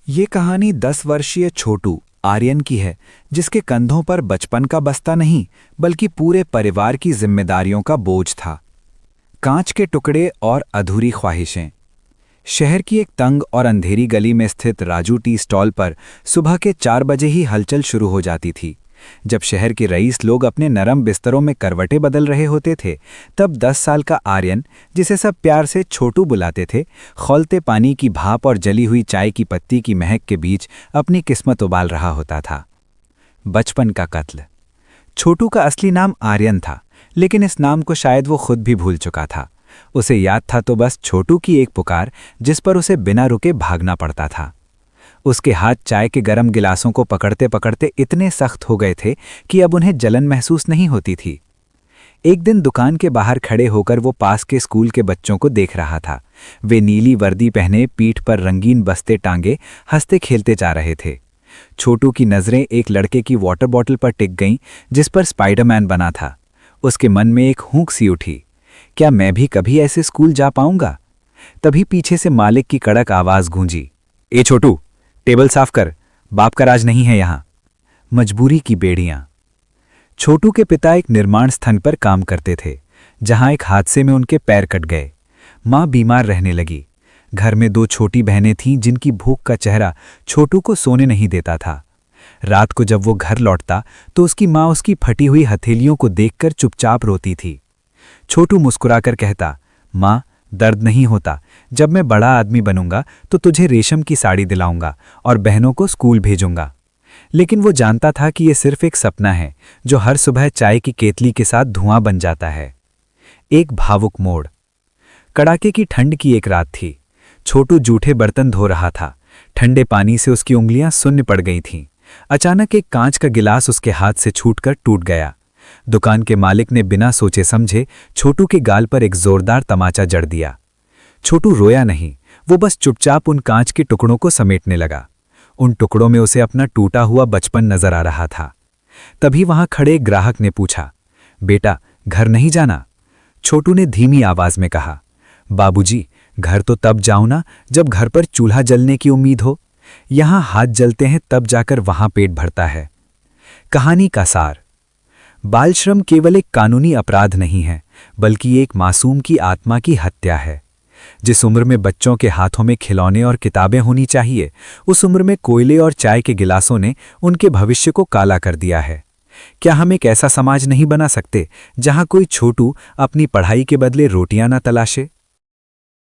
ये कहानी 10 वर्षीय छोटू आर्यन की है, जिसके कंधों पर बचपन का बस्ता नहीं बल्कि पूरे परिवार की जिम्मेदारियों का बोझ था। कांच के टुकड़े और अधूरी ख्वाहिशें। शहर की एक तंग और अंधेरी गली में स्थित राजू टी स्टॉल पर सुबह के 4 बजे ही हलचल शुरू हो जाती थी। जब शहर के रईस लोग अपने नरम बिस्तरों में करवटें बदल रहे होते थे, तब 10 साल का आर्यन, जिसे सब प्यार से छोटू बुलाते थे, खौलते पानी की भाप और जली हुई चाय की पत्ती की महक के बीच अपनी किस्मत उबाल रहा होता था। बचपन का कत्ल। छोटू का असली नाम आर्यन था, लेकिन इस नाम को शायद वो खुद भी भूल चुका था। उसे याद था तो बस छोटू की एक पुकार, जिस पर उसे बिना रुके भागना पड़ता था। उसके हाथ चाय के गर्म गिलासों को पकड़ते पकड़ते इतने सख्त हो गए थे कि अब उन्हें जलन महसूस नहीं होती थी। एक दिन दुकान के बाहर खड़े होकर वो पास के स्कूल के बच्चों को देख रहा था। वे नीली वर्दी पहने, पीठ पर रंगीन बस्ते टांगे, हंसते खेलते जा रहे थे। छोटू की नज़रें एक लड़के की वाटर बॉटल पर टिक गईं, जिस पर स्पाइडरमैन बना था। उसके मन में एक हूंक सी उठी, क्या मैं भी कभी ऐसे स्कूल जा पाऊंगा? तभी पीछे से मालिक की कड़क आवाज़ गूंजी, ए छोटू, टेबल साफ कर, बाप का राज नहीं है यहां। मजबूरी की बेड़ियां। छोटू के पिता एक निर्माण स्थल पर काम करते थे, जहां एक हादसे में उनके पैर कट गए। मां बीमार रहने लगी। घर में 2 छोटी बहनें थीं, जिनकी भूख का चेहरा छोटू को सोने नहीं देता था। रात को जब वो घर लौटता तो उसकी मां उसकी फटी हुई हथेलियों को देखकर चुपचाप रोती थी। छोटू मुस्कुराकर कहता, मां, दर्द नहीं होता। जब मैं बड़ा आदमी बनूंगा तो तुझे रेशम की साड़ी दिलाऊंगा और बहनों को स्कूल भेजूंगा। लेकिन वो जानता था कि ये सिर्फ एक सपना है, जो हर सुबह चाय की केतली के साथ धुआं बन जाता है। एक भावुक मोड़। कड़ाके की ठंड की एक रात थी। छोटू जूठे बर्तन धो रहा था। ठंडे पानी से उसकी उंगलियां सुन्न पड़ गई थीं। अचानक एक कांच का गिलास उसके हाथ से छूटकर टूट गया। दुकान के मालिक ने बिना सोचे समझे छोटू के गाल पर एक जोरदार तमाचा जड़ दिया। छोटू रोया नहीं, वो बस चुपचाप उन कांच के टुकड़ों को समेटने लगा। उन टुकड़ों में उसे अपना टूटा हुआ बचपन नजर आ रहा था। तभी वहां खड़े एक ग्राहक ने पूछा, बेटा, घर नहीं जाना? छोटू ने धीमी आवाज में कहा, बाबूजी, घर तो तब जाऊं ना जब घर पर चूल्हा जलने की उम्मीद हो। यहां हाथ जलते हैं तब जाकर वहां पेट भरता है। कहानी का सार। बाल श्रम केवल एक कानूनी अपराध नहीं है, बल्कि एक मासूम की आत्मा की हत्या है। जिस उम्र में बच्चों के हाथों में खिलौने और किताबें होनी चाहिए, उस उम्र में कोयले और चाय के गिलासों ने उनके भविष्य को काला कर दिया है। क्या हम एक ऐसा समाज नहीं बना सकते जहां कोई छोटू अपनी पढ़ाई के बदले रोटियां न तलाशे?